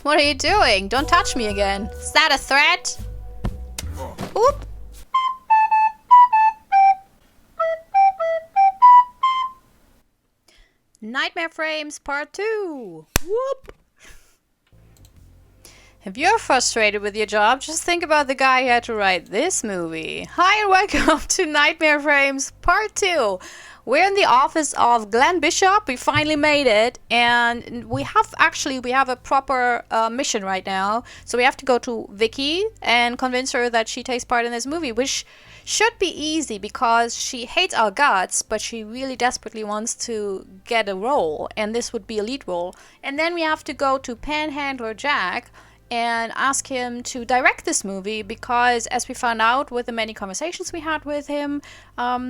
What are you doing? Don't touch me again. Is that a threat? Oop. Nightmare Frames Part 2. Whoop. If you're frustrated with your job, just think about the guy who had to write this movie. Hi and welcome to Nightmare Frames Part 2. We're in the office of Glenn Bishop. We finally made it, and we have a proper mission right now. So we have to go to Vicky and convince her that she takes part in this movie, which should be easy because she hates our guts, but she really desperately wants to get a role, and this would be a lead role. And then we have to go to Panhandler Jack and ask him to direct this movie because, as we found out with the many conversations we had with him,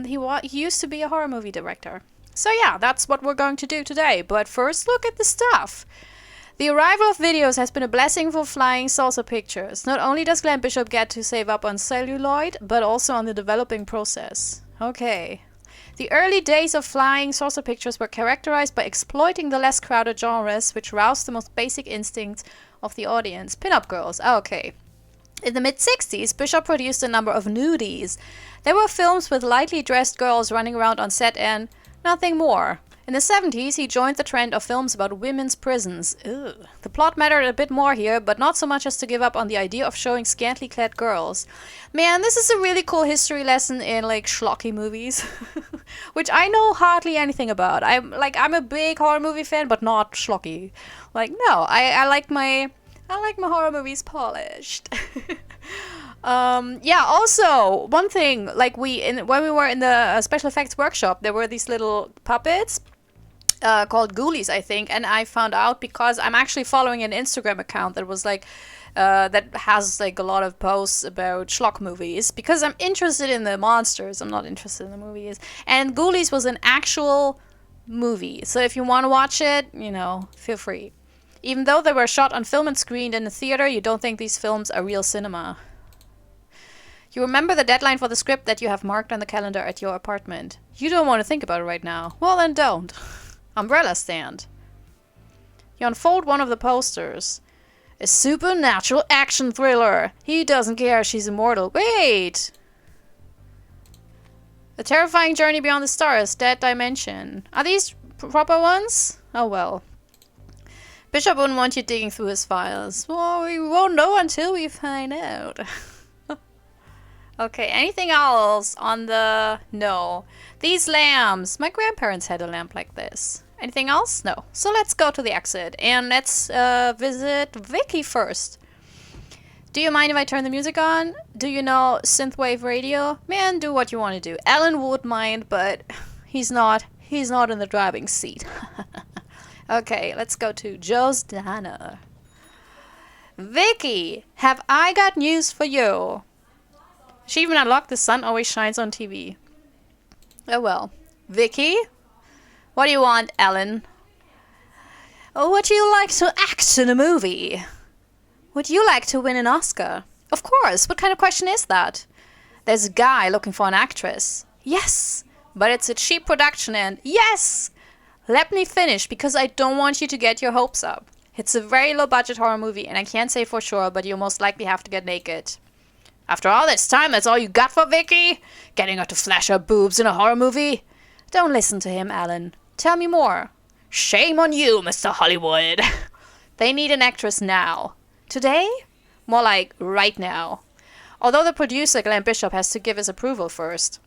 he used to be a horror movie director. So yeah, that's what we're going to do today. But first, look at the stuff. The arrival of videos has been a blessing for Flying Saucer Pictures. Not only does Glenn Bishop get to save up on celluloid, but also on the developing process. Okay. The early days of Flying Saucer Pictures were characterized by exploiting the less crowded genres, which roused the most basic instincts of the audience. Pin-up girls. Okay. In the mid-60s, Bishop produced a number of nudies. There were films with lightly dressed girls running around on set and nothing more. In the 70s, he joined the trend of films about women's prisons. Ugh. The plot mattered a bit more here, but not so much as to give up on the idea of showing scantily clad girls. Man, this is a really cool history lesson in, like, schlocky movies. Which I know hardly anything about. I'm a big horror movie fan, but not schlocky. Like, no, I like my horror movies polished. Yeah, also, one thing, like when we were in the special effects workshop, there were these little puppets called ghoulies, I think, and I found out because I'm actually following an Instagram account that was like, that has like a lot of posts about schlock movies, because I'm interested in the monsters, I'm not interested in the movies, and Ghoulies was an actual movie, so if you want to watch it, feel free. Even though they were shot on film and screened in a theater, you don't think these films are real cinema. You remember the deadline for the script that you have marked on the calendar at your apartment. You don't want to think about it right now. Well, then don't. Umbrella stand. You unfold one of the posters. A supernatural action thriller. He doesn't care, she's immortal. Wait! A terrifying journey beyond the stars. Dead dimension. Are these proper ones? Oh well. Bishop wouldn't want you digging through his files. Well, we won't know until we find out. Okay, anything else on the... No. These lamps. My grandparents had a lamp like this. Anything else? No. So let's go to the exit. And let's visit Vicky first. Do you mind if I turn the music on? Do you know synthwave radio? Man, do what you want to do. Alan would mind, but he's not in the driving seat. Okay, let's go to Joe's Diner. Vicky, have I got news for you? She even unlocked The Sun Always Shines on TV. Oh well. Vicky? What do you want, Ellen? Would you like to act in a movie? Would you like to win an Oscar? Of course. What kind of question is that? There's a guy looking for an actress. Yes. But it's a cheap production and yes! Let me finish because I don't want you to get your hopes up. It's a very low budget horror movie and I can't say for sure, but you'll most likely have to get naked. After all this time, that's all you got for Vicky? Getting her to flash her boobs in a horror movie? Don't listen to him, Alan. Tell me more. Shame on you, Mr. Hollywood. They need an actress now. Today? More like right now. Although the producer, Glenn Bishop, has to give his approval first.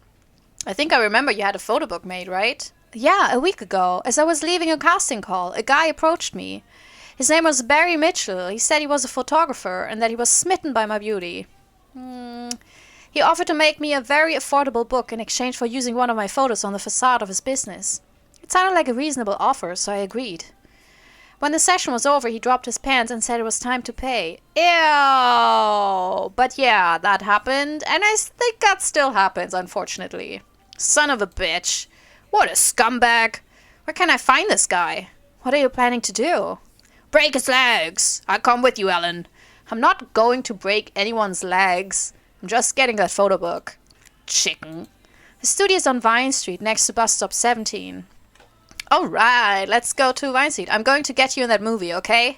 I think I remember you had a photo book made, right? Yeah, a week ago. As I was leaving a casting call, a guy approached me. His name was Barry Mitchell. He said he was a photographer and that he was smitten by my beauty. He offered to make me a very affordable book in exchange for using one of my photos on the facade of his business. It sounded like a reasonable offer, so I agreed. When the session was over, he dropped his pants and said it was time to pay. Ew! But yeah, that happened, and I think that still happens, unfortunately. Son of a bitch. What a scumbag. Where can I find this guy? What are you planning to do? Break his legs. I'll come with you, Ellen. I'm not going to break anyone's legs. I'm just getting that photo book. Chicken. The studio's on Vine Street, next to bus stop 17. Alright, let's go to Vine Street. I'm going to get you in that movie, okay?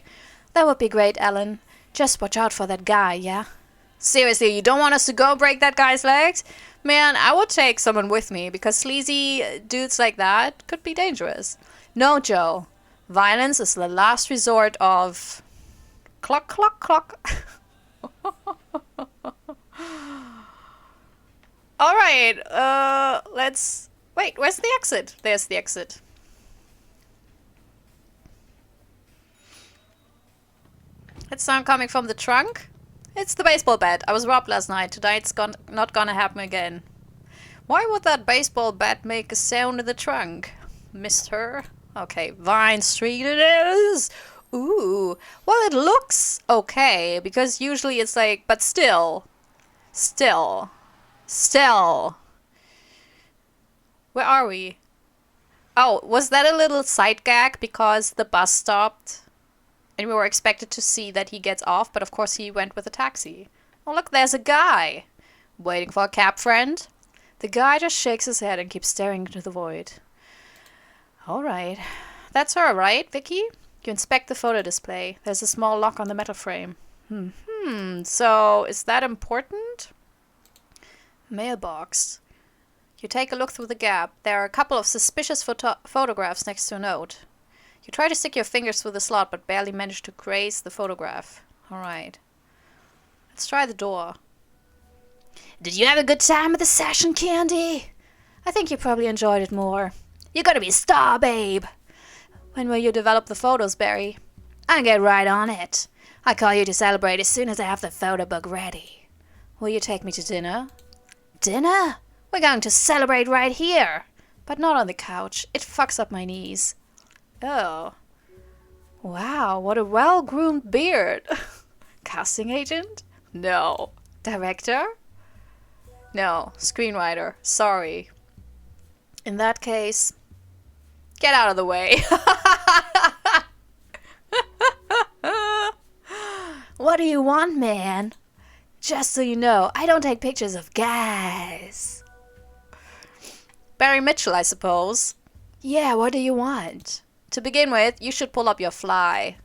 That would be great, Ellen. Just watch out for that guy, yeah? Seriously, you don't want us to go break that guy's legs? Man, I would take someone with me because sleazy dudes like that could be dangerous. No, Joe. Violence is the last resort of... Cluck, cluck, cluck. Alright, let's... Wait, where's the exit? There's the exit. That sound coming from the trunk? It's the baseball bat. I was robbed last night. Tonight's not gonna happen again. Why would that baseball bat make a sound in the trunk? Mister? Okay, Vine Street it is! Ooh. Well, it looks okay, because usually it's like... But still. Still. Where are we? Oh, was that a little side gag because the bus stopped? And we were expected to see that he gets off, but of course he went with a taxi. Oh, look, there's a guy. Waiting for a cab, friend? The guy just shakes his head and keeps staring into the void. Alright. That's her, right, Vicky? You inspect the photo display. There's a small lock on the metal frame. So, is that important? Mailbox. You take a look through the gap. There are a couple of suspicious photographs next to a note. You try to stick your fingers through the slot, but barely manage to graze the photograph. Alright. Let's try the door. Did you have a good time at the session, Candy? I think you probably enjoyed it more. You're gonna be a star, babe. When will you develop the photos, Barry? I'll get right on it. I'll call you to celebrate as soon as I have the photo book ready. Will you take me to dinner? Dinner? We're going to celebrate right here. But not on the couch. It fucks up my knees. Oh. Wow, what a well-groomed beard. Casting agent? No. Director? No. Screenwriter. Sorry. In that case, get out of the way. What do you want, man? Just so you know, I don't take pictures of guys. Barry Mitchell, I suppose. Yeah, what do you want? To begin with, you should pull up your fly.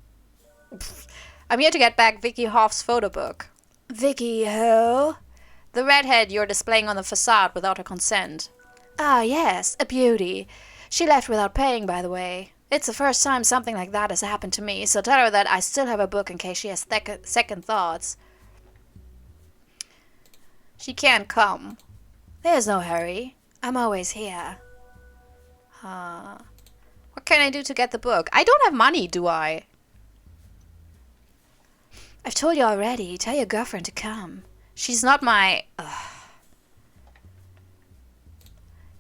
I'm here to get back Vicky Hoff's photo book. Vicky who? The redhead you're displaying on the facade without her consent. Ah, yes, a beauty. She left without paying, by the way. It's the first time something like that has happened to me, so tell her that I still have her book in case she has second thoughts. She can't come. There's no hurry. I'm always here. What can I do to get the book? I don't have money, do I? I've told you already. Tell your girlfriend to come. She's not my...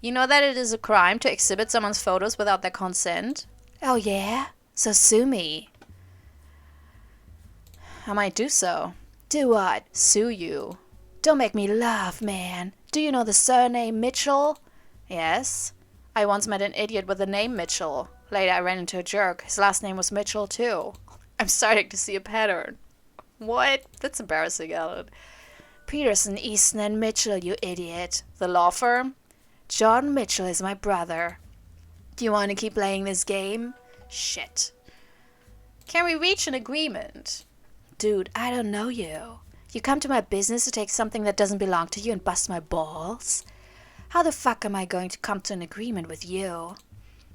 You know that it is a crime to exhibit someone's photos without their consent? Oh, yeah? So sue me. I might do so. Do what? Sue you. Don't make me laugh, man. Do you know the surname Mitchell? Yes. I once met an idiot with the name Mitchell. Later I ran into a jerk. His last name was Mitchell, too. I'm starting to see a pattern. What? That's embarrassing, Ellen. Peterson, Easton, and Mitchell, you idiot. The law firm? John Mitchell is my brother. Do you want to keep playing this game? Shit. Can we reach an agreement? Dude, I don't know you. You come to my business to take something that doesn't belong to you and bust my balls? How the fuck am I going to come to an agreement with you?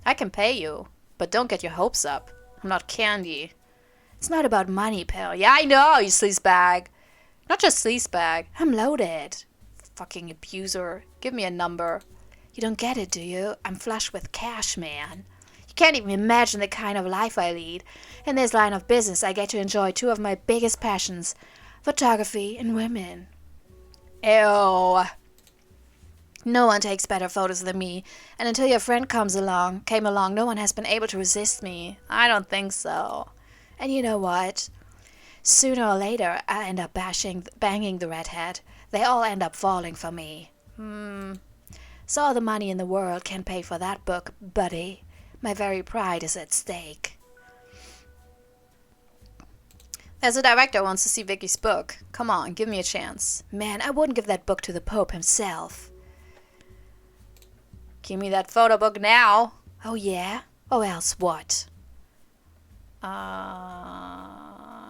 I can pay you, but don't get your hopes up. I'm not Candy. It's not about money, pal. Yeah, I know, you sleazebag. Not just sleazebag. I'm loaded. Fucking abuser. Give me a number. You don't get it, do you? I'm flush with cash, man. You can't even imagine the kind of life I lead. In this line of business, I get to enjoy two of my biggest passions, photography and women. Ew. No one takes better photos than me, and until your friend came along, no one has been able to resist me. I don't think so. And you know what? Sooner or later, I end up banging the redhead. They all end up falling for me. So all the money in the world can't pay for that book, buddy. My very pride is at stake. There's a director who wants to see Vicky's book. Come on, give me a chance. Man, I wouldn't give that book to the Pope himself. Give me that photo book now. Oh, yeah? Or else what?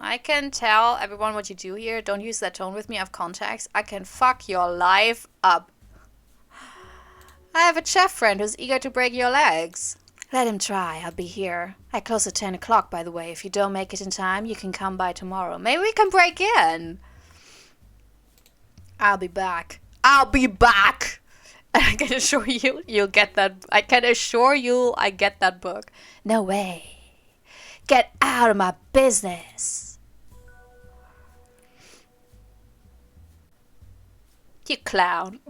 I can tell everyone what you do here. Don't use that tone with me. I have contacts. I can fuck your life up. I have a chef friend who's eager to break your legs. Let him try. I'll be here. I close at 10 o'clock, by the way. If you don't make it in time, you can come by tomorrow. Maybe we can break in. I'll be back. I'll be back. I can assure you, you'll get that. I can assure you, I get that book. No way. Get out of my business. You clown.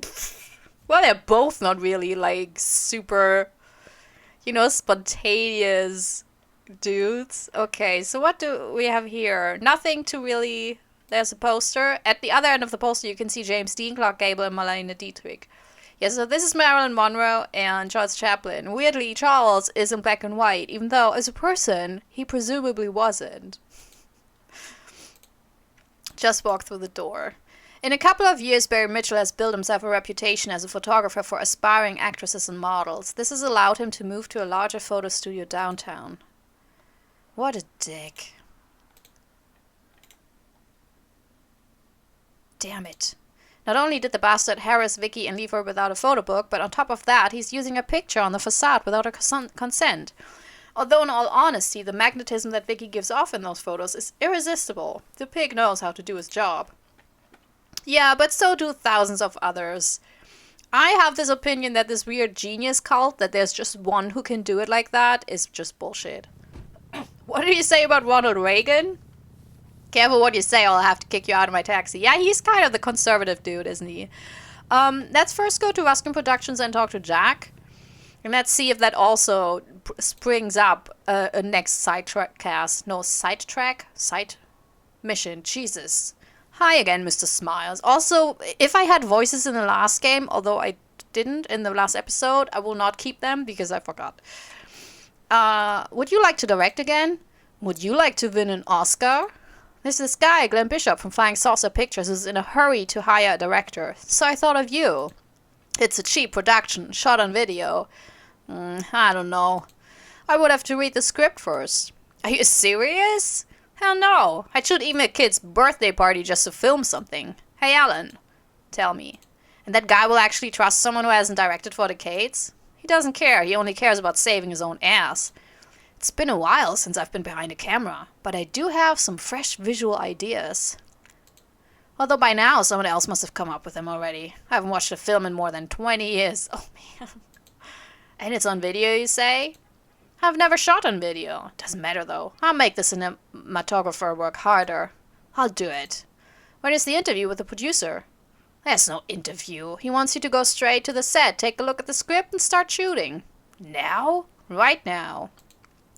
Well, they're both not really, like, super, spontaneous dudes. Okay, so what do we have here? Nothing to really... There's a poster. At the other end of the poster, you can see James Dean, Clark Gable, and Marlene Dietrich. Yeah, so this is Marilyn Monroe and Charles Chaplin. Weirdly, Charles is in black and white, even though, as a person, he presumably wasn't. Just walk through the door. In a couple of years, Barry Mitchell has built himself a reputation as a photographer for aspiring actresses and models. This has allowed him to move to a larger photo studio downtown. What a dick. Damn it. Not only did the bastard harass Vicky and leave her without a photo book, but on top of that, he's using a picture on the facade without her consent. Although in all honesty, the magnetism that Vicky gives off in those photos is irresistible. The pig knows how to do his job. Yeah, but so do thousands of others. I have this opinion that this weird genius cult, that there's just one who can do it like that, is just bullshit. What did you say about Ronald Reagan? Careful what you say, or I'll have to kick you out of my taxi. Yeah, he's kind of the conservative dude, isn't he? Let's first go to Ruskin Productions and talk to Jack. And let's see if that also springs up a next sidetrack cast. No, sidetrack? Side mission. Jesus. Hi again, Mr. Smiles. Also, if I had voices in the last game, although I didn't in the last episode, I will not keep them because I forgot. Would you like to direct again? Would you like to win an Oscar? There's this guy, Glenn Bishop from Flying Saucer Pictures, who's in a hurry to hire a director. So I thought of you. It's a cheap production, shot on video. I don't know. I would have to read the script first. Are you serious? Hell no. I'd shoot even a kid's birthday party just to film something. Hey, Alan. Tell me. And that guy will actually trust someone who hasn't directed for decades? He doesn't care. He only cares about saving his own ass. It's been a while since I've been behind a camera, but I do have some fresh visual ideas. Although by now, someone else must have come up with them already. I haven't watched a film in more than 20 years. Oh, man. And it's on video, you say? I've never shot on video. Doesn't matter, though. I'll make the cinematographer work harder. I'll do it. When is the interview with the producer? There's no interview. He wants you to go straight to the set, take a look at the script, and start shooting. Now? Right now.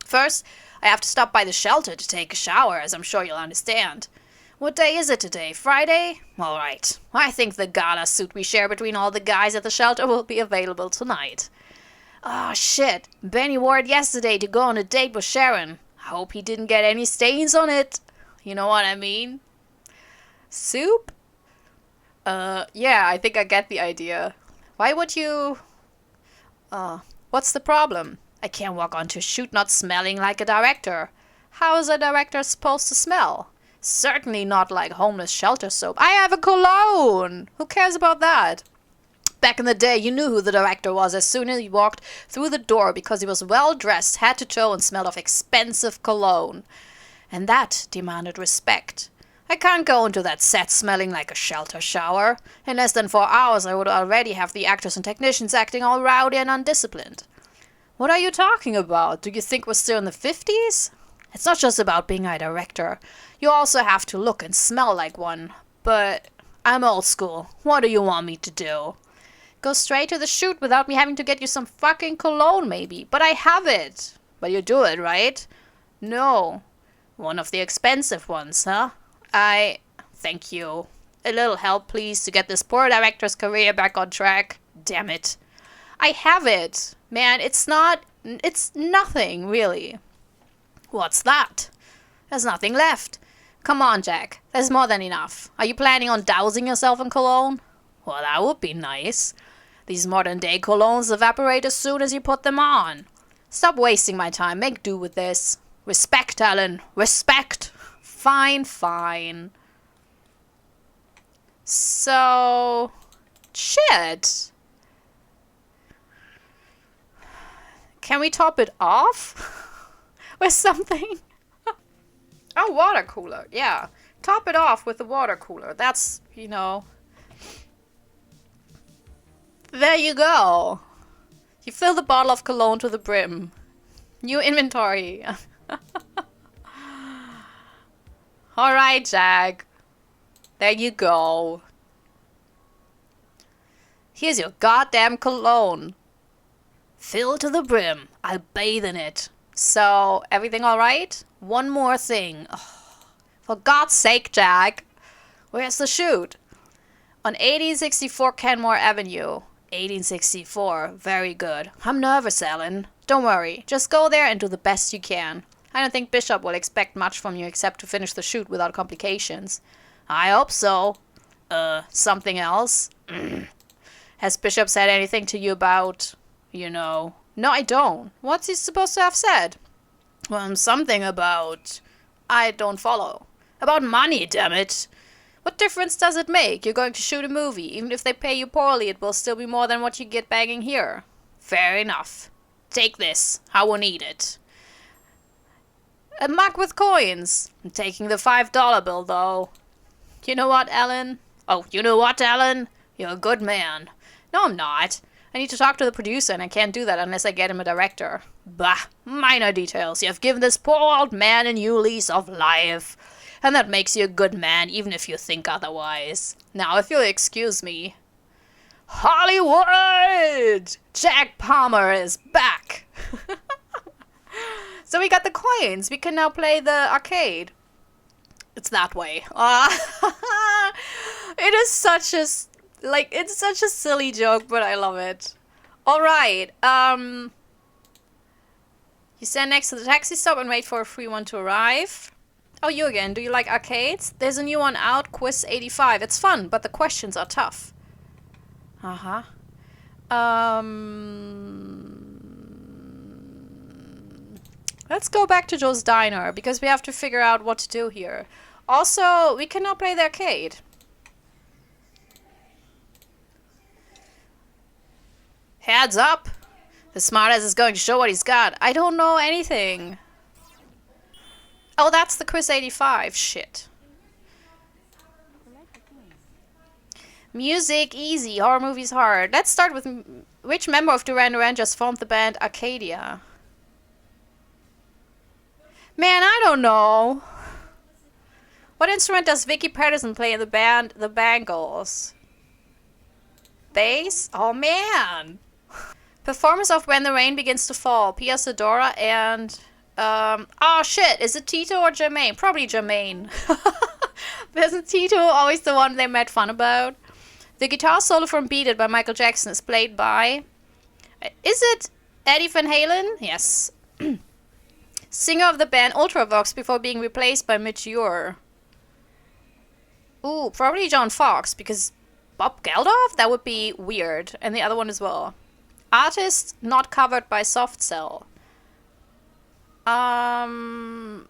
First, I have to stop by the shelter to take a shower, as I'm sure you'll understand. What day is it today? Friday? All right. I think the gala suit we share between all the guys at the shelter will be available tonight. Oh, shit. Benny wore it yesterday to go on a date with Sharon. I hope he didn't get any stains on it. You know what I mean? Soup? Yeah, I think I get the idea. Why would you... what's the problem? I can't walk onto a shoot not smelling like a director. How is a director supposed to smell? Certainly not like homeless shelter soap. I have a cologne! Who cares about that? Back in the day, you knew who the director was as soon as he walked through the door because he was well-dressed, head to toe, and smelled of expensive cologne. And that demanded respect. I can't go into that set smelling like a shelter shower. In less than 4 hours, I would already have the actors and technicians acting all rowdy and undisciplined. What are you talking about? Do you think we're still in the 50s? It's not just about being a director. You also have to look and smell like one. But I'm old school. What do you want me to do? Go straight to the shoot without me having to get you some fucking cologne, maybe. But I have it. But you do it, right? No. One of the expensive ones, huh? Thank you. A little help, please, to get this poor director's career back on track. Damn it. I have it. Man, it's nothing, really. What's that? There's nothing left. Come on, Jack. There's more than enough. Are you planning on dousing yourself in cologne? Well, that would be nice. These modern-day colognes evaporate as soon as you put them on. Stop wasting my time. Make do with this. Respect, Alan. Respect. Fine, fine. So... Shit! Can we top it off? With something? Oh, water cooler. Yeah. Top it off with the water cooler. That's, you know... There you go. You fill the bottle of cologne to the brim. New inventory. Alright, Jack. There you go. Here's your goddamn cologne. Fill to the brim. I'll bathe in it. So, everything alright? One more thing. Oh, for God's sake, Jack. Where's the shoot? On 1864 Kenmore Avenue. 1864. Very good. I'm nervous, Ellen. Don't worry. Just go there and do the best you can. I don't think Bishop will expect much from you except to finish the shoot without complications. I hope so. Something else? Has Bishop said anything to you about, you know... No, I don't. What's he supposed to have said? Something about... I don't follow. About money, damn it. What difference does it make? You're going to shoot a movie. Even if they pay you poorly, it will still be more than what you get banging here. Fair enough. Take this. I will need it. A mug with coins. I'm taking the $5 bill, though. You know what, Ellen? Oh, you know what, Ellen? You're a good man. No, I'm not. I need to talk to the producer, and I can't do that unless I get him a director. Bah, minor details. You have given this poor old man a new lease of life. And that makes you a good man, even if you think otherwise. Now, if you'll excuse me. Hollywood! Jack Palmer is back! So we got the coins. We can now play the arcade. It's that way. It is such a... Like, it's such a silly joke, but I love it. Alright, you stand next to the taxi stop and wait for a free one to arrive. Oh, you again. Do you like arcades? There's a new one out, Quiz 85. It's fun, but the questions are tough. Uh-huh. Let's go back to Joe's Diner, because we have to figure out what to do here. Also, we can now play the arcade. Heads up! The smartass is going to show what he's got. I don't know anything. Oh, that's the Quiz 85. Shit. Music, easy. Horror movies, hard. Let's start with which member of Duran Duran just formed the band Arcadia? Man, I don't know. What instrument does Vicky Patterson play in the band The Bangles? Bass? Oh, man. Performance of When the Rain Begins to Fall. Pia Sedora and... oh shit, is it Tito or Jermaine? Probably Jermaine. Isn't Tito always the one they made fun about? The guitar solo from Beat It by Michael Jackson is played by... Is it Eddie Van Halen? Yes. Singer of the band Ultravox before being replaced by Mitch Ure. Ooh, probably John Fox, because Bob Geldof? That would be weird. And the other one as well. Artist not covered by Soft Cell. Jimi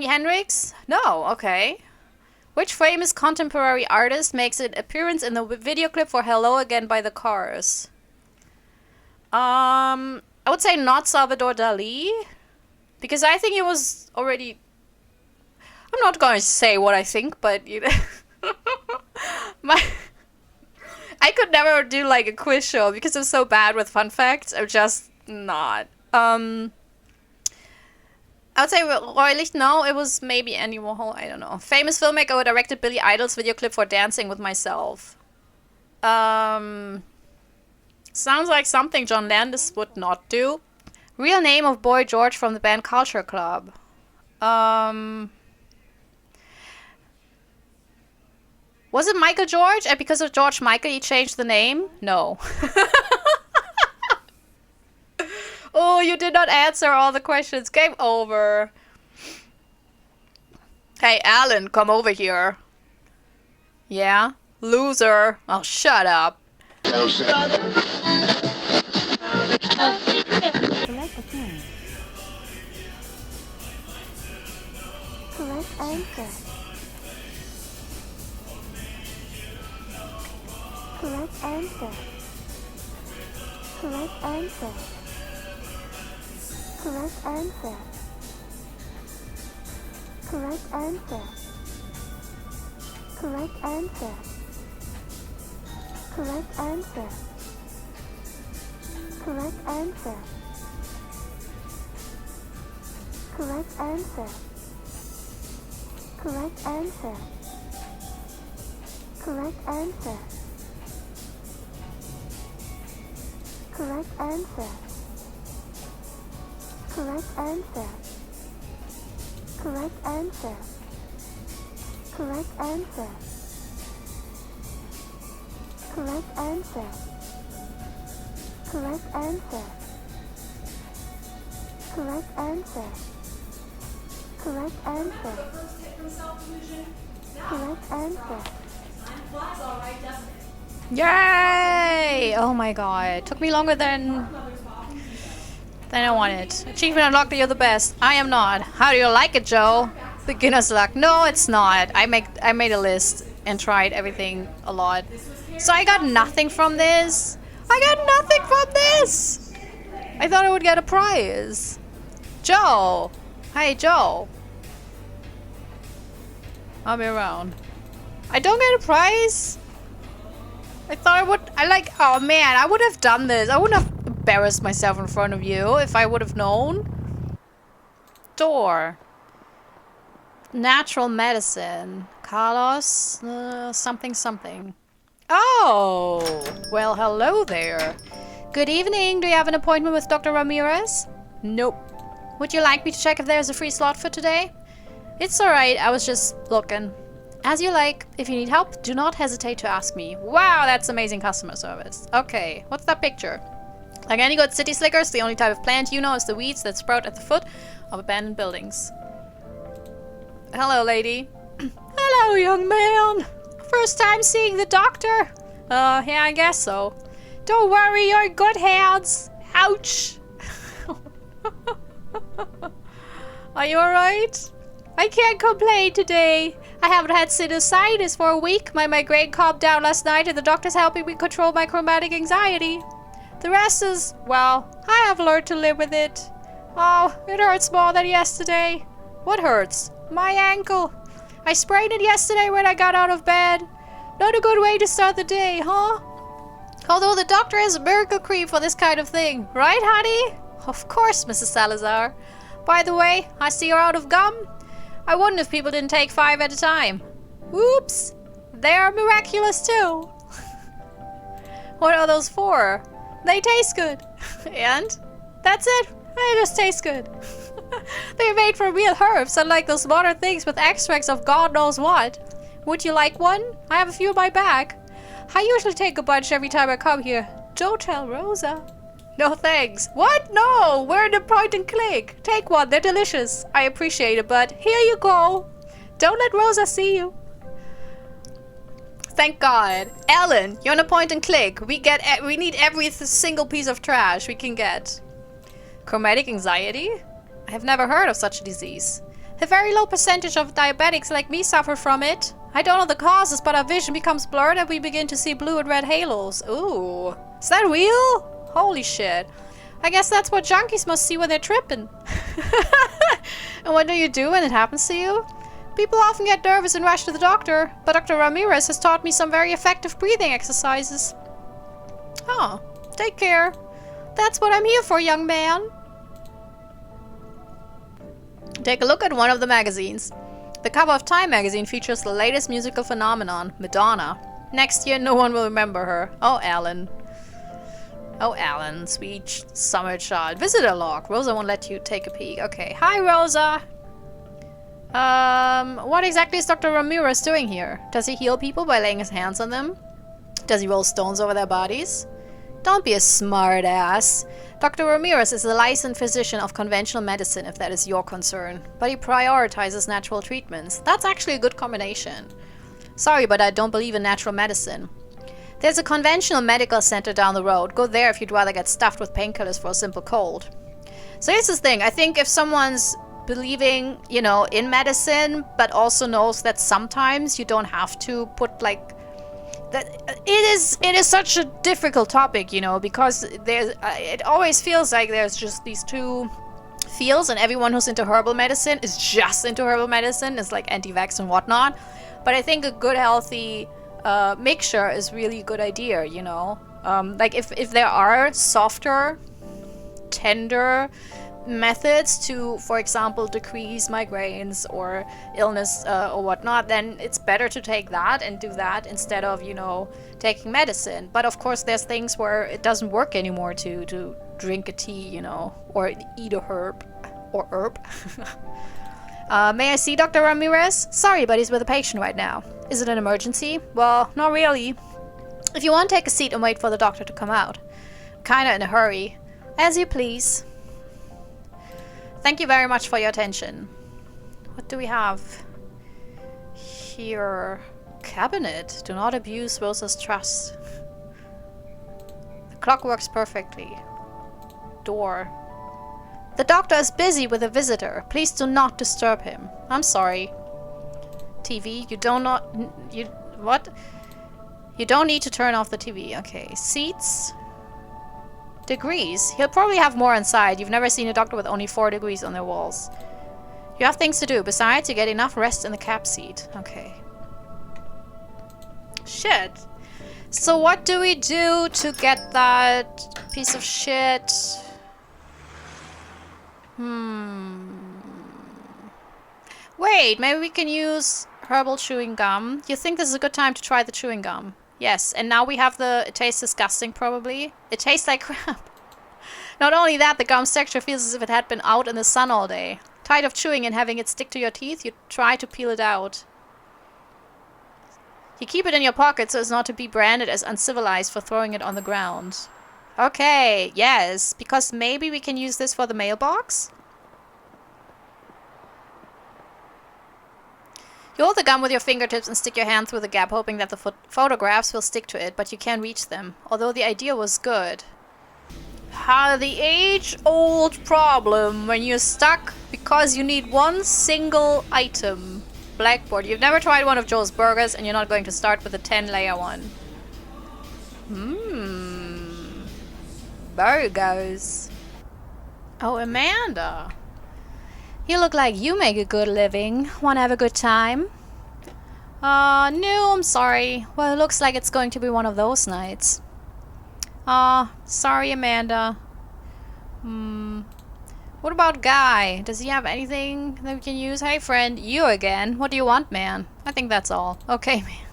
Hendrix? No, okay. Which famous contemporary artist makes an appearance in the video clip for Hello Again by the Cars? I would say not Salvador Dali. Because I think it was already... I'm not going to say what I think, but you know... I could never do like a quiz show because I'm so bad with fun facts. I'm just not. I would say Roy Licht. No, it was maybe Andy Warhol. I don't know. Famous filmmaker who directed Billy Idol's video clip for Dancing with Myself. Sounds like something John Landis would not do. Real name of Boy George from the band Culture Club. Was it Michael George? And because of George Michael, he changed the name? No. Oh, you did not answer all the questions. Game over. Hey, Alan, come over here. Yeah? Loser. Oh, shut up. Select a phone. Correct answer. Correct answer. Correct answer. Correct answer. Correct answer. Correct answer. Correct answer. Correct answer. Correct answer. Correct answer. Correct answer. Correct answer. Correct answer. Correct answer. Correct answer. Correct answer. Correct answer. Correct answer. Correct answer. Correct answer. Yay! Oh my god. Took me longer than I wanted. Achievement unlocked, you're the best. I am not. How do you like it, Joe? Beginner's luck. No, it's not. I made a list and tried everything a lot. So I got nothing from this. I got nothing from this. I thought I would get a prize. Joe. Hey, Joe. I'll be around. I don't get a prize? I thought I would. Oh man, I would have done this. I wouldn't have embarrassed myself in front of you if I would have known. Door. Natural medicine. Carlos. Something something. Oh. Well, hello there. Good evening. Do you have an appointment with Dr. Ramirez? Nope. Would you like me to check if there's a free slot for today? It's alright. I was just looking. As you like. If you need help, do not hesitate to ask me. Wow, that's amazing customer service. Okay, what's that picture? Like any good city slickers, the only type of plant you know is the weeds that sprout at the foot of abandoned buildings. Hello, lady. Hello, young man. First time seeing the doctor? Yeah, I guess so. Don't worry, you're in good hands. Ouch. Are you alright? I can't complain today. I haven't had sinusitis for a week. My migraine calmed down last night and the doctor's helping me control my chromatic anxiety. The rest is, well, I have learned to live with it. Oh, it hurts more than yesterday. What hurts? My ankle. I sprained it yesterday when I got out of bed. Not a good way to start the day, huh? Although the doctor has a miracle cream for this kind of thing. Right, honey? Of course, Mrs. Salazar. By the way, I see you're out of gum. I wonder if people didn't take 5 at a time. Oops. They are miraculous too. What are those for? They taste good. And? That's it. They just taste good. They're made from real herbs, unlike those modern things with extracts of God knows what. Would you like one? I have a few in my bag. I usually take a bunch every time I come here. Don't tell Rosa. No thanks. What? No, we're in a point and click. Take one, they're delicious. I appreciate it, but here you go. Don't let Rosa see you. Thank God. Ellen, you're on a point and click. We need every single piece of trash we can get. Chromatic anxiety? I have never heard of such a disease. A very low percentage of diabetics like me suffer from it. I don't know the causes, but our vision becomes blurred and we begin to see blue and red halos. Ooh. Is that real? Holy shit. I guess that's what junkies must see when they're tripping. And what do you do when it happens to you? People often get nervous and rush to the doctor, but Dr. Ramirez has taught me some very effective breathing exercises. Oh, take care. That's what I'm here for, young man. Take a look at one of the magazines. The cover of Time magazine features the latest musical phenomenon, Madonna. Next year, no one will remember her. Oh, Alan. Oh, Alan, sweet summer child. Visitor log. Rosa won't let you take a peek. Okay. Hi, Rosa. What exactly is Dr. Ramirez doing here? Does he heal people by laying his hands on them? Does he roll stones over their bodies? Don't be a smart ass. Dr. Ramirez is a licensed physician of conventional medicine, if that is your concern. But he prioritizes natural treatments. That's actually a good combination. Sorry, but I don't believe in natural medicine. There's a conventional medical center down the road. Go there if you'd rather get stuffed with painkillers for a simple cold. So here's the thing. I think if someone's believing, you know, in medicine, but also knows that sometimes you don't have to put, like, it is such a difficult topic, you know, because there's it always feels like there's just these two fields, and everyone who's into herbal medicine is just into herbal medicine. It's like anti-vax and whatnot. But I think a good healthy mixture is really a good idea, you know. Like if there are softer, tender methods to, for example, decrease migraines or illness or whatnot, then it's better to take that and do that instead of, you know, taking medicine. But of course there's things where it doesn't work anymore to drink a tea, you know, or eat a herb or herb. May I see Dr. Ramirez? Sorry, but he's with a patient right now. Is it an emergency? Well, not really. If you want, take a seat and wait for the doctor to come out. Kinda in a hurry. As you please. Thank you very much for your attention. What do we have here? Cabinet. Do not abuse Rosa's trust. The clock works perfectly. Door. The doctor is busy with a visitor. Please do not disturb him. I'm sorry. TV. You what? You don't need to turn off the TV. Okay. Seats. Degrees. He'll probably have more inside. You've never seen a doctor with only 4 degrees on their walls. You have things to do. Besides, you get enough rest in the cab seat. Okay. Shit. So what do we do to get that piece of shit? Wait, maybe we can use herbal chewing gum. You think this is a good time to try the chewing gum? Yes, and now we have the... It tastes disgusting, probably. It tastes like crap. Not only that, the gum's texture feels as if it had been out in the sun all day. Tired of chewing and having it stick to your teeth, you try to peel it out. You keep it in your pocket so as not to be branded as uncivilized for throwing it on the ground. Okay, yes, because maybe we can use this for the mailbox? You hold the gum with your fingertips and stick your hand through the gap, hoping that the photographs will stick to it, but you can't reach them, although the idea was good. The age-old problem when you're stuck because you need one single item. Blackboard. You've never tried one of Joe's burgers, and you're not going to start with a 10-layer one. Burgers. Oh, Amanda. You look like you make a good living. Wanna have a good time? No, I'm sorry. Well, it looks like it's going to be one of those nights. Sorry, Amanda. What about Guy? Does he have anything that we can use? Hey, friend, you again. What do you want, man? I think that's all. Okay, man.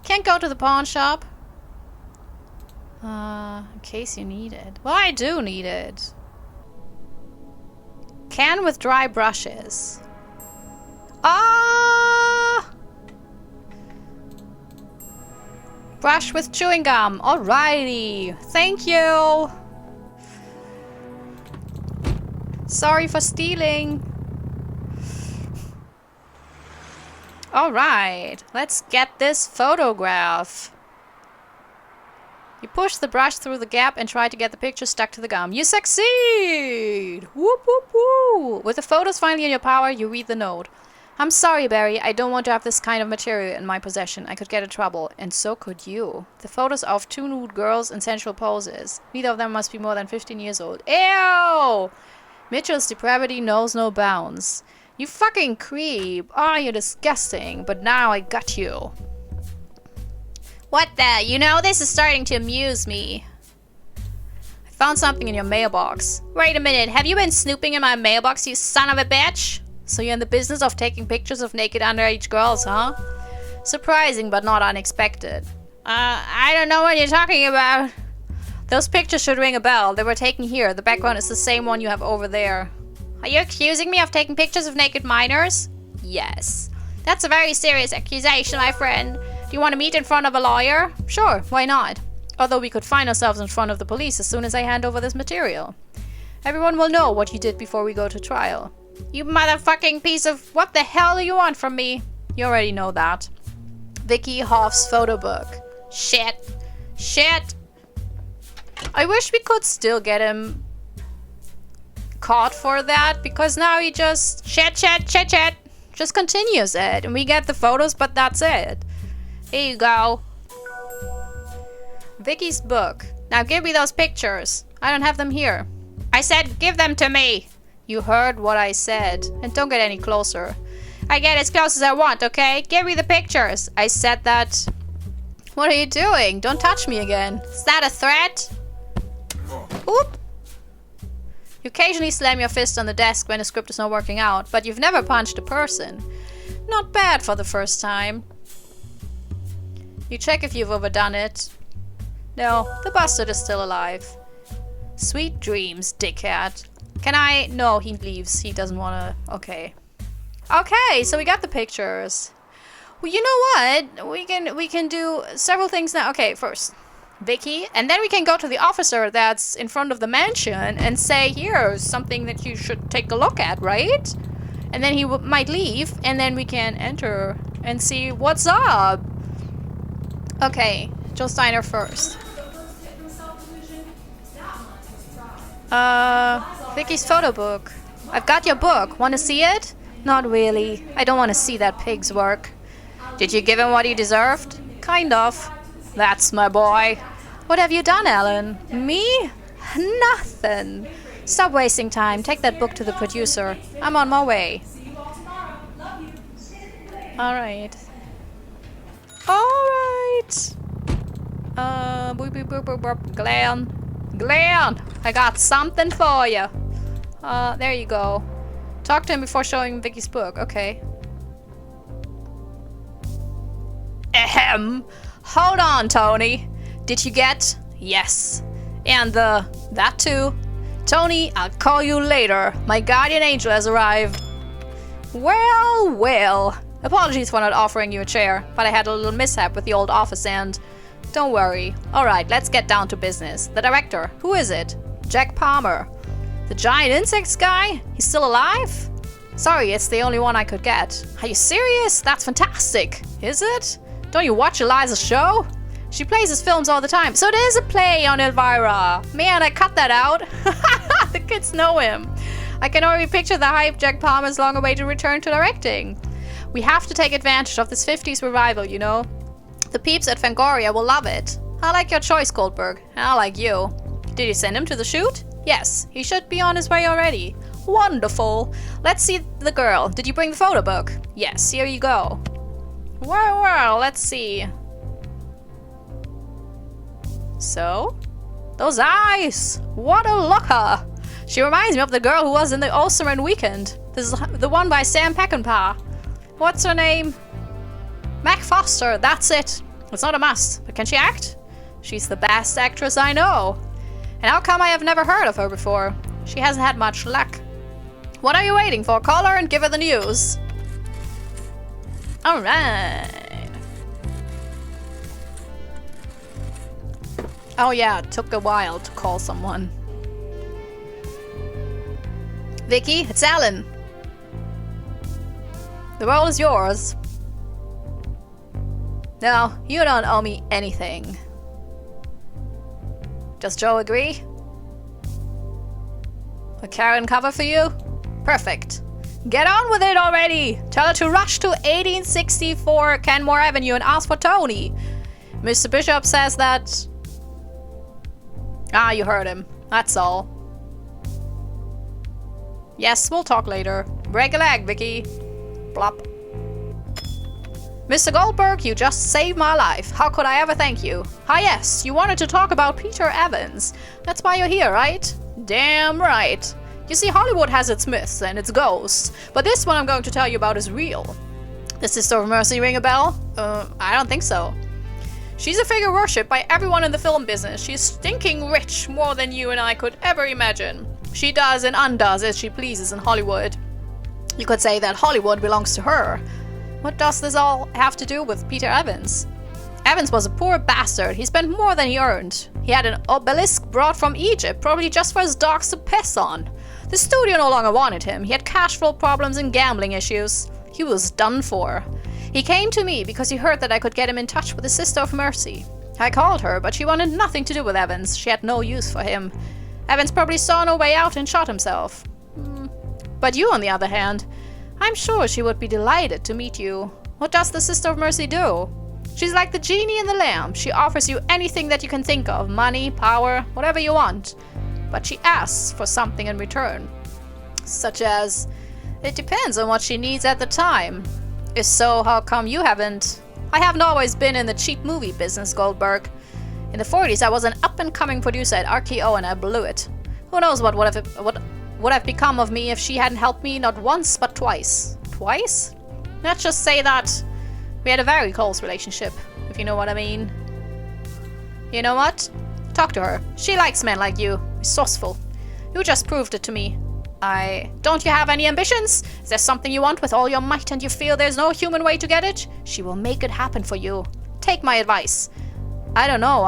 Can't go to the pawn shop? In case you need it. Well, I do need it. Can with dry brushes. Brush with chewing gum. Alrighty. Thank you. Sorry for stealing. Alright. Let's get this photograph. You push the brush through the gap and try to get the picture stuck to the gum. You succeed! Whoop whoop whoop! With the photos finally in your power, you read the note. I'm sorry, Barry. I don't want to have this kind of material in my possession. I could get in trouble. And so could you. The photos are of 2 nude girls in sensual poses. Neither of them must be more than 15 years old. Ew! Mitchell's depravity knows no bounds. You fucking creep. Oh, you're disgusting. But now I got you. What the? You know, this is starting to amuse me. I found something in your mailbox. Wait a minute. Have you been snooping in my mailbox, you son of a bitch? So you're in the business of taking pictures of naked underage girls, huh? Surprising, but not unexpected. I don't know what you're talking about. Those pictures should ring a bell. They were taken here. The background is the same one you have over there. Are you accusing me of taking pictures of naked minors? Yes. That's a very serious accusation, my friend. Do you want to meet in front of a lawyer? Sure, why not? Although we could find ourselves in front of the police as soon as I hand over this material. Everyone will know what you did before we go to trial. You motherfucking piece of... What the hell do you want from me? You already know that. Vicky Hoff's photo book. Shit. Shit. I wish we could still get him caught for that, because now he just... Shit. Just continues it. And we get the photos, but that's it. Here you go. Vicky's book. Now give me those pictures. I don't have them here. I said give them to me. You heard what I said. And don't get any closer. I get as close as I want, okay? Give me the pictures. I said that. What are you doing? Don't touch me again. Is that a threat? Oop. You occasionally slam your fist on the desk when a script is not working out, but you've never punched a person. Not bad for the first time. You check if you've overdone it. No, the bastard is still alive. Sweet dreams, dickhead. Can I? No, he leaves. He doesn't wanna. Okay. Okay, so we got the pictures. Well, you know what? We can do several things now. Okay, first, Vicky, and then we can go to the officer that's in front of the mansion and say, here's something that you should take a look at, right? And then he might leave, and then we can enter and see what's up. Okay, Joe Steiner first. Vicky's photo book. I've got your book. Want to see it? Not really. I don't want to see that pig's work. Did you give him what he deserved? Kind of. That's my boy. What have you done, Alan? Me? Nothing. Stop wasting time. Take that book to the producer. I'm on my way. Alright. Alright. Boop, boop, boop, boop, boop. Glenn, I got something for you. There you go. Talk to him before showing Vicky's book. Okay. Ahem. Hold on, Tony. Did you get? Yes. And that too. Tony, I'll call you later. My guardian angel has arrived. Well, well. Apologies for not offering you a chair, but I had a little mishap with the old office and... Don't worry. Alright, let's get down to business. The director. Who is it? Jack Palmer. The giant insects guy? He's still alive? Sorry, it's the only one I could get. Are you serious? That's fantastic. Is it? Don't you watch Eliza's show? She plays his films all the time. So there's a play on Elvira. Man, I cut that out. The kids know him. I can already picture the hype Jack Palmer's long awaited return to directing. We have to take advantage of this 50s revival, you know. The peeps at Fangoria will love it. I like your choice, Goldberg. And I like you. Did you send him to the shoot? Yes, he should be on his way already. Wonderful. Let's see the girl. Did you bring the photo book? Yes, here you go. Well, let's see. So? Those eyes! What a looker! She reminds me of the girl who was in the Ulcerman Weekend. This is the one by Sam Peckinpah. What's her name? Mac Foster, that's it. It's not a must, but can she act? She's the best actress I know. And how come I have never heard of her before? She hasn't had much luck. What are you waiting for? Call her and give her the news. Alright. Oh yeah, it took a while to call someone. Vicky, it's Alan. The role is yours. No, you don't owe me anything. Does Joe agree? A Karen cover for you? Perfect. Get on with it already! Tell her to rush to 1864 Canmore Avenue and ask for Tony. Mr. Bishop says that... Ah, you heard him. That's all. Yes, we'll talk later. Break a leg, Vicky. Plop. Mr. Goldberg, you just saved my life. How could I ever thank you? Ah yes, you wanted to talk about Peter Evans. That's why you're here, right? Damn right. You see, Hollywood has its myths and its ghosts, but this one I'm going to tell you about is real. Does Sister of Mercy ring a bell? I don't think so. She's a figure worshipped by everyone in the film business. She's stinking rich, more than you and I could ever imagine. She does and undoes as she pleases in Hollywood. You could say that Hollywood belongs to her. What does this all have to do with Peter Evans? Evans was a poor bastard. He spent more than he earned. He had an obelisk brought from Egypt, probably just for his dogs to piss on. The studio no longer wanted him. He had cash flow problems and gambling issues. He was done for. He came to me because he heard that I could get him in touch with the Sister of Mercy. I called her, but she wanted nothing to do with Evans. She had no use for him. Evans probably saw no way out and shot himself. But you, on the other hand, I'm sure she would be delighted to meet you. What does the Sister of Mercy do? She's like the genie in the lamp. She offers you anything that you can think of. Money, power, whatever you want. But she asks for something in return. Such as, it depends on what she needs at the time. If so, how come you haven't? I haven't always been in the cheap movie business, Goldberg. In the 40s, I was an up-and-coming producer at RKO and I blew it. Who knows what would have become of me if she hadn't helped me not once but twice. Twice? Let's just say that we had a very close relationship, if you know what I mean. You know what? Talk to her. She likes men like you. Resourceful. You just proved it to me. Don't you have any ambitions? Is there something you want with all your might and you feel there's no human way to get it? She will make it happen for you. Take my advice. I don't know,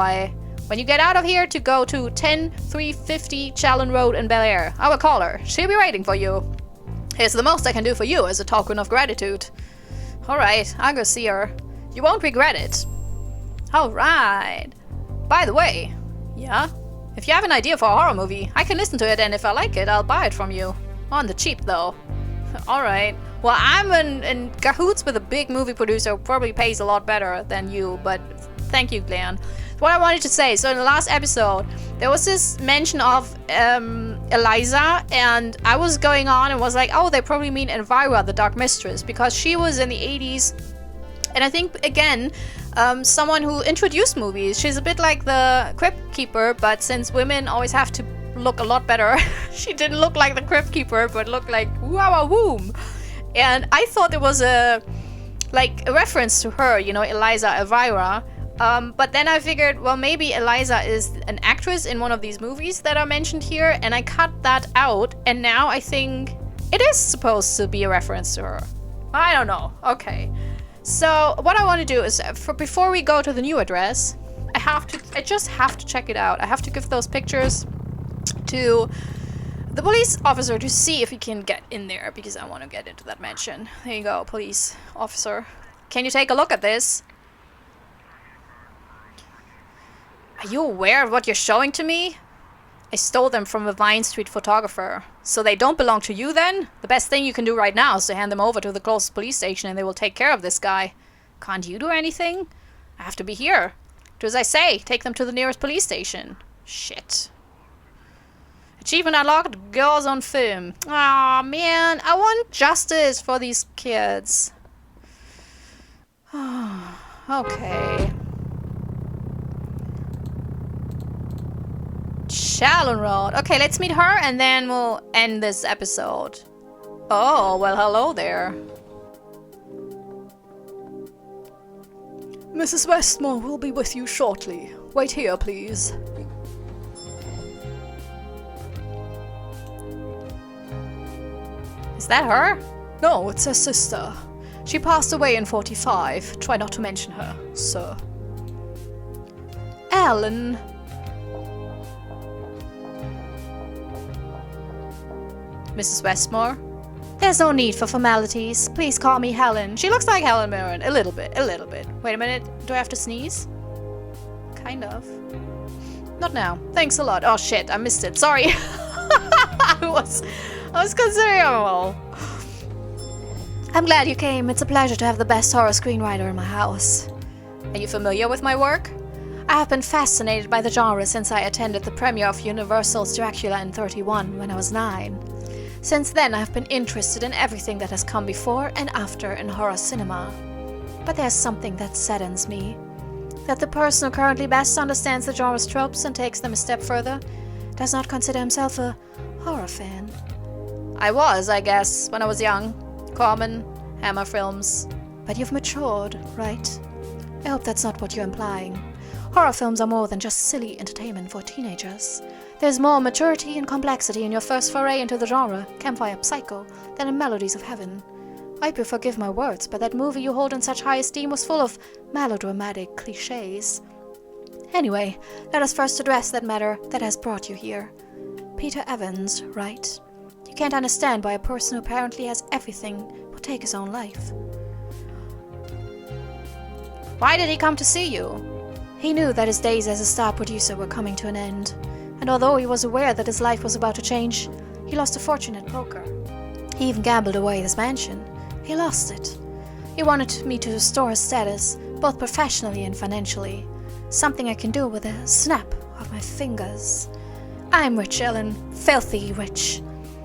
when you get out of here to go to 10350 Challen Road in Bel Air, I will call her. She'll be waiting for you. It's the most I can do for you as a token of gratitude. Alright, I'll go see her. You won't regret it. Alright. By the way, yeah? If you have an idea for a horror movie, I can listen to it, and if I like it, I'll buy it from you. On the cheap, though. Alright. Well, I'm in cahoots with a big movie producer who probably pays a lot better than you, but thank you, Glenn. What I wanted to say, so in the last episode, there was this mention of Eliza, and I was going on and was like, oh, they probably mean Elvira, the Dark Mistress, because she was in the 80s, and I think, again, someone who introduced movies. She's a bit like the Crypt Keeper, but since women always have to look a lot better, she didn't look like the Crypt Keeper, but looked like wow, woom. And I thought it was a reference to her, you know, Eliza Elvira. But then I figured, well, maybe Eliza is an actress in one of these movies that are mentioned here, and I cut that out, and now I think it is supposed to be a reference to her. I don't know. Okay. So what I want to do is, before we go to the new address, I just have to check it out. I have to give those pictures to the police officer to see if he can get in there, because I want to get into that mansion. There you go, police officer. Can you take a look at this? Are you aware of what you're showing to me? I stole them from a Vine Street photographer. So they don't belong to you then? The best thing you can do right now is to hand them over to the closest police station and they will take care of this guy. Can't you do anything? I have to be here. Do as I say. Take them to the nearest police station. Shit. Achievement unlocked. Girls on film. Aw, man. I want justice for these kids. Okay. Challen Road. Okay, let's meet her and then we'll end this episode. Oh, well, hello there. Mrs. Westmore will be with you shortly. Wait here, please. Is that her? No, it's her sister. She passed away in 45. Try not to mention her, sir. Alan. Mrs. Westmore? There's no need for formalities. Please call me Helen. She looks like Helen Mirren. A little bit. Wait a minute. Do I have to sneeze? Kind of. Not now. Thanks a lot. Oh shit, I missed it. Sorry. I was considering. Oh. I'm glad you came. It's a pleasure to have the best horror screenwriter in my house. Are you familiar with my work? I have been fascinated by the genre since I attended the premiere of Universal's Dracula in 31 when I was 9. Since then, I have been interested in everything that has come before and after in horror cinema. But there's something that saddens me. That the person who currently best understands the genre's tropes and takes them a step further does not consider himself a horror fan. I was, I guess, when I was young. Corman, Hammer films. But you've matured, right? I hope that's not what you're implying. Horror films are more than just silly entertainment for teenagers. There's more maturity and complexity in your first foray into the genre, Campfire Psycho, than in Melodies of Heaven. I hope you forgive my words, but that movie you hold in such high esteem was full of melodramatic cliches. Anyway, let us first address that matter that has brought you here. Peter Evans, right? You can't understand why a person who apparently has everything would take his own life. Why did he come to see you? He knew that his days as a star producer were coming to an end. And although he was aware that his life was about to change, he lost a fortune at poker. He even gambled away his mansion. He lost it. He wanted me to restore his status, both professionally and financially. Something I can do with a snap of my fingers. I'm rich, Ellen. Filthy rich.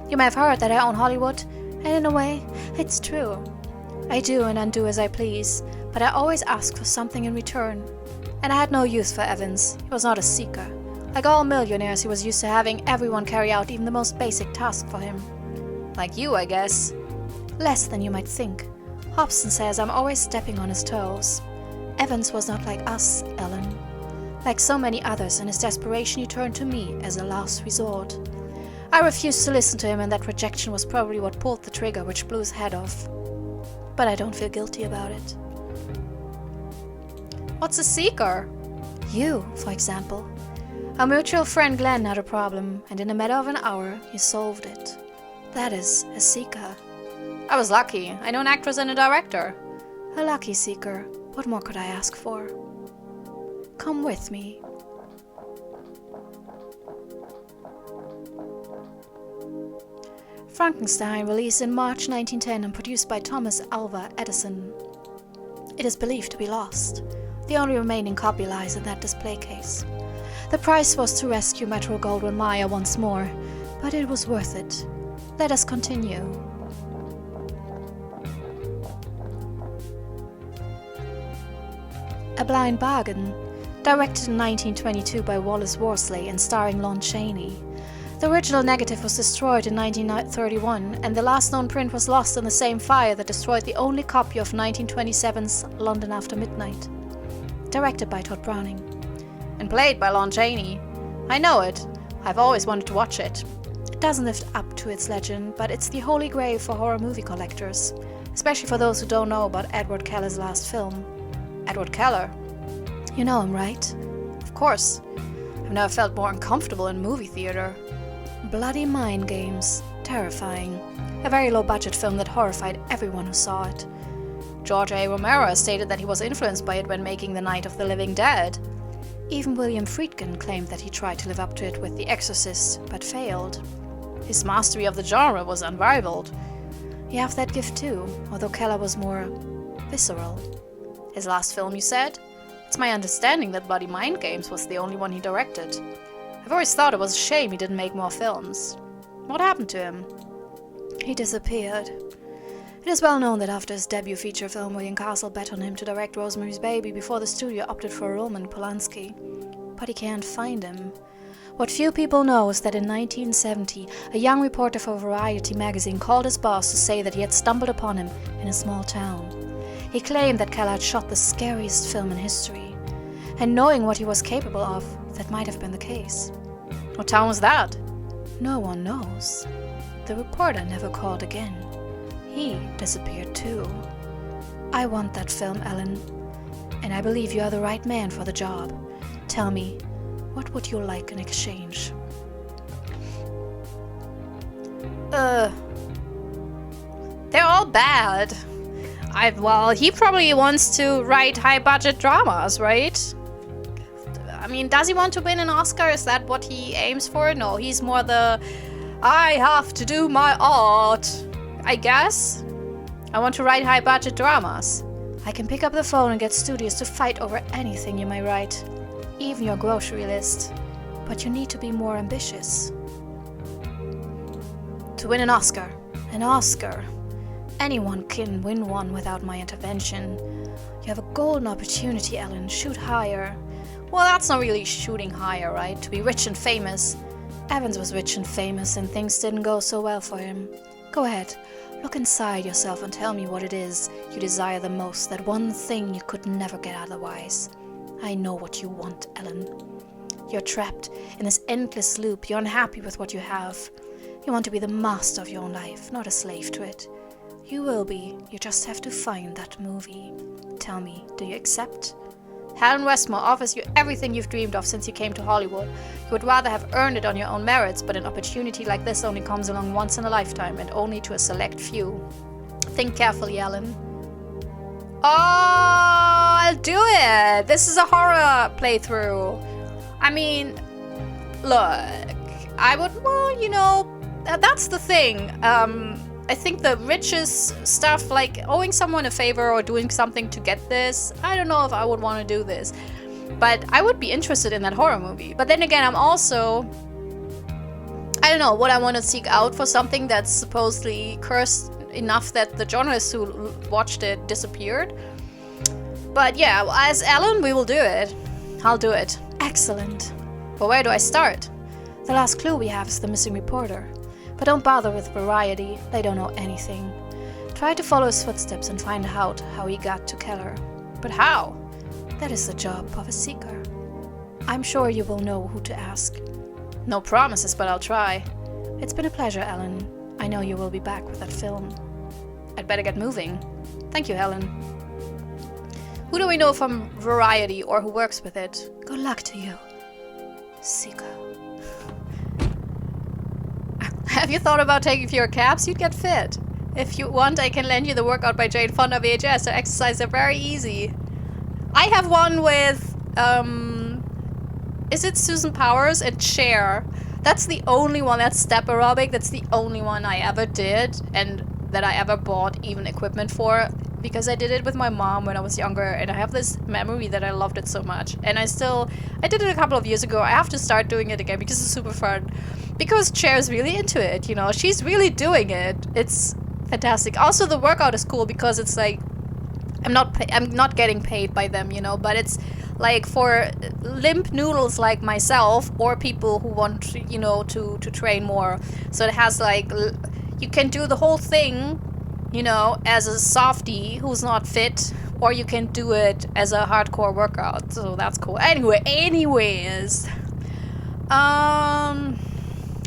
You may have heard that I own Hollywood, and in a way, it's true. I do and undo as I please, but I always ask for something in return. And I had no use for Evans. He was not a seeker. Like all millionaires, he was used to having everyone carry out even the most basic task for him. Like you, I guess. Less than you might think. Hobson says I'm always stepping on his toes. Evans was not like us, Ellen. Like so many others, in his desperation he turned to me as a last resort. I refused to listen to him, and that rejection was probably what pulled the trigger which blew his head off. But I don't feel guilty about it. What's a seeker? You, for example. Our mutual friend Glenn had a problem, and in a matter of an hour, you solved it. That is a seeker. I was lucky. I know an actress and a director. A lucky seeker. What more could I ask for? Come with me. Frankenstein, released in March 1910 and produced by Thomas Alva Edison. It is believed to be lost. The only remaining copy lies in that display case. The price was to rescue Metro-Goldwyn-Mayer once more, but it was worth it. Let us continue. A Blind Bargain, directed in 1922 by Wallace Worsley and starring Lon Chaney. The original negative was destroyed in 1931, and the last known print was lost in the same fire that destroyed the only copy of 1927's London After Midnight. Directed by Todd Browning. And played by Lon Chaney. I know it. I've always wanted to watch it. It doesn't live up to its legend, but it's the holy grail for horror movie collectors, especially for those who don't know about Edward Keller's last film. Edward Keller? You know him, right? Of course. I've never felt more uncomfortable in a movie theater. Bloody mind games. Terrifying. A very low-budget film that horrified everyone who saw it. George A. Romero stated that he was influenced by it when making The Night of the Living Dead. Even William Friedkin claimed that he tried to live up to it with The Exorcist, but failed. His mastery of the genre was unrivaled. You have that gift too, although Keller was more visceral. His last film, you said? It's my understanding that Bloody Mind Games was the only one he directed. I've always thought it was a shame he didn't make more films. What happened to him? He disappeared. It is well known that after his debut feature film, William Castle bet on him to direct Rosemary's Baby before the studio opted for Roman Polanski. But he can't find him. What few people know is that in 1970, a young reporter for Variety magazine called his boss to say that he had stumbled upon him in a small town. He claimed that Keller had shot the scariest film in history. And knowing what he was capable of, that might have been the case. What town was that? No one knows. The reporter never called again. He disappeared too. I want that film, Ellen. And I believe you are the right man for the job. Tell me, what would you like in exchange? They're all bad. Well, he probably wants to write high-budget dramas, right? I mean, does he want to win an Oscar? Is that what he aims for? No, he's more the, I have to do my art, I guess. I want to write high-budget dramas. I can pick up the phone and get studios to fight over anything you may write, even your grocery list. But you need to be more ambitious. To win an Oscar. An Oscar. Anyone can win one without my intervention. You have a golden opportunity, Ellen. Shoot higher. Well, that's not really shooting higher, right? To be rich and famous. Evans was rich and famous, and things didn't go so well for him. Go ahead. Look inside yourself and tell me what it is you desire the most, that one thing you could never get otherwise. I know what you want, Ellen. You're trapped in this endless loop. You're unhappy with what you have. You want to be the master of your own life, not a slave to it. You will be. You just have to find that movie. Tell me, do you accept? Helen Westmore offers you everything you've dreamed of since you came to Hollywood. You would rather have earned it on your own merits, but an opportunity like this only comes along once in a lifetime, and only to a select few. Think carefully, Ellen. Oh, I'll do it! This is a horror playthrough. I mean, look, I would, well, you know, that's the thing. I think the richest stuff, like owing someone a favor or doing something to get this, I don't know if I would want to do this. But I would be interested in that horror movie. But then again, I'm also, I don't know, what I want to seek out for something that's supposedly cursed enough that the journalists who watched it disappeared. But yeah, as Alan, we will do it. I'll do it. Excellent. But where do I start? The last clue we have is the missing reporter. But don't bother with Variety, they don't know anything. Try to follow his footsteps and find out how he got to Keller. But how? That is the job of a seeker. I'm sure you will know who to ask. No promises, but I'll try. It's been a pleasure, Ellen. I know you will be back with that film. I'd better get moving. Thank you, Helen. Who do we know from Variety or who works with it? Good luck to you, seeker. Have you thought about taking fewer cabs? You'd get fit. If you want, I can lend you the Workout by Jane Fonda VHS. The exercises are very easy. I have one with, is it Susan Powers and Cher? That's the only one, that's step aerobic. That's the only one I ever did and that I ever bought even equipment for, because I did it with my mom when I was younger, and I have this memory that I loved it so much. And I did it a couple of years ago. I have to start doing it again because it's super fun. Because Cher's really into it, you know, she's really doing it. It's fantastic. Also, the workout is cool because it's like, I'm not getting paid by them, you know, but it's like for limp noodles like myself or people who want, you know, to train more. So it has like, you can do the whole thing, you know, as a softie who's not fit, or you can do it as a hardcore workout. So that's cool. Anyways,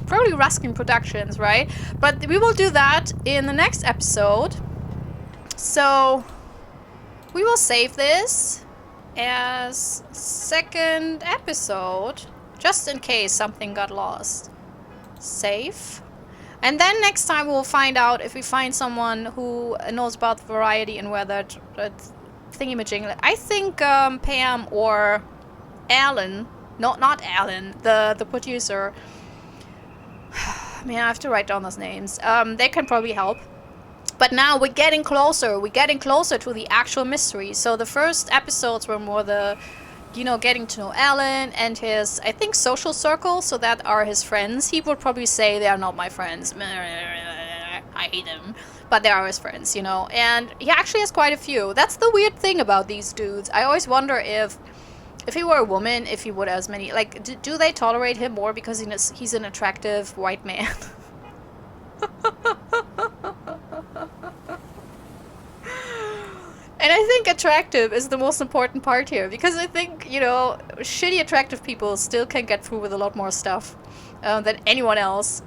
probably Ruskin Productions, right? But we will do that in the next episode. So we will save this as second episode, just in case something got lost. Save. And then next time we'll find out if we find someone who knows about Variety and where that thingamajig. I think Pam or Alan, not Alan, the producer. Man, I have to write down those names. They can probably help. But now we're getting closer. We're getting closer to the actual mystery. So the first episodes were more the, you know, getting to know Alan and his, I think, social circle. So that are his friends. He would probably say they are not my friends. I hate them. But they are his friends, you know. And he actually has quite a few. That's the weird thing about these dudes. I always wonder if he were a woman, if he would have as many. Like, do they tolerate him more because he's an attractive white man? And I think attractive is the most important part here, because I think, you know, shitty attractive people still can get through with a lot more stuff than anyone else.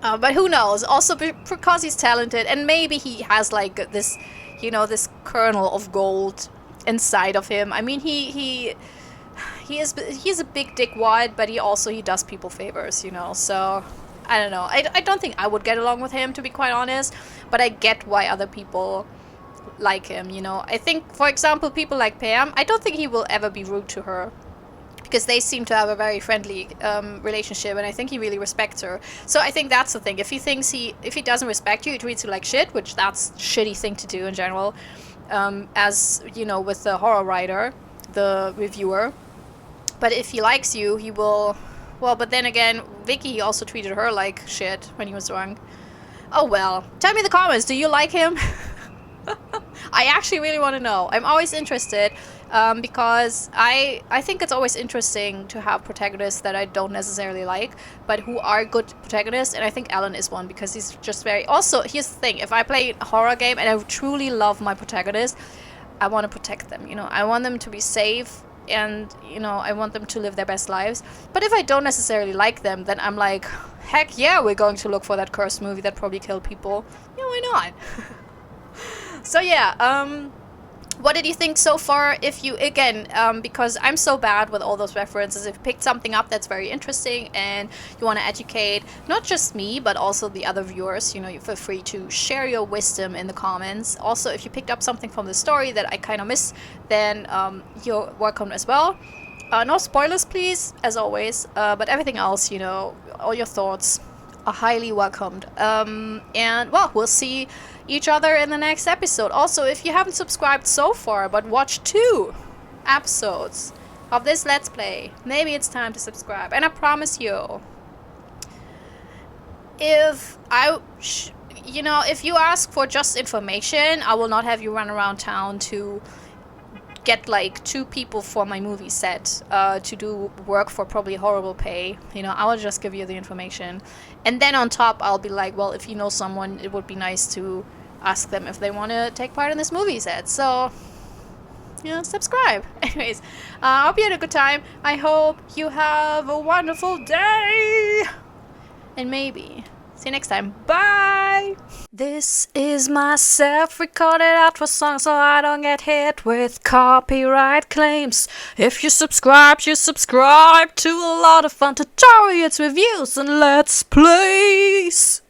But who knows? Also because he's talented, and maybe he has like this, you know, this kernel of gold inside of him. I mean, he's a big dickwad, but he does people favors, you know. So I don't know. I don't think I would get along with him, to be quite honest. But I get why other people like him, you know. I think, for example, people like Pam, I don't think he will ever be rude to her, because they seem to have a very friendly relationship, and I think he really respects her. So I think that's the thing. If he doesn't respect you, he treats you like shit, which that's a shitty thing to do in general. As you know, with the horror writer, the reviewer. But if he likes you, he will. Well, but then again, Vicky, he also treated her like shit when he was drunk. Oh well. Tell me in the comments, do you like him? I actually really want to know. I'm always interested, because I think it's always interesting to have protagonists that I don't necessarily like, but who are good protagonists, and I think Alan is one, because he's just very... Also, here's the thing, if I play a horror game and I truly love my protagonist, I want to protect them, you know. I want them to be safe, and, you know, I want them to live their best lives. But if I don't necessarily like them, then I'm like, heck yeah, we're going to look for that cursed movie that probably killed people. Yeah, why not? So yeah, what did you think so far? If you, again, because I'm so bad with all those references, if you picked something up that's very interesting and you want to educate not just me, but also the other viewers, you know, you feel free to share your wisdom in the comments. Also, if you picked up something from the story that I kind of missed, then you're welcome as well. No spoilers, please, as always, but everything else, you know, all your thoughts, are highly welcomed. And well, we'll see each other in the next episode. Also, if you haven't subscribed so far but watched 2 episodes of this Let's Play, maybe it's time to subscribe. And I promise you, if you ask for just information, I will not have you run around town to get like 2 people for my movie set to do work for probably horrible pay. I will just give you the information, and then on top I'll be like, well, if you know someone, it would be nice to ask them if they want to take part in this movie set. So subscribe. Anyways, I hope you had a good time. I hope you have a wonderful day, and maybe see you next time. Bye! This is my self-recorded outro song so I don't get hit with copyright claims. If you subscribe to a lot of fun tutorials, reviews, and let's plays.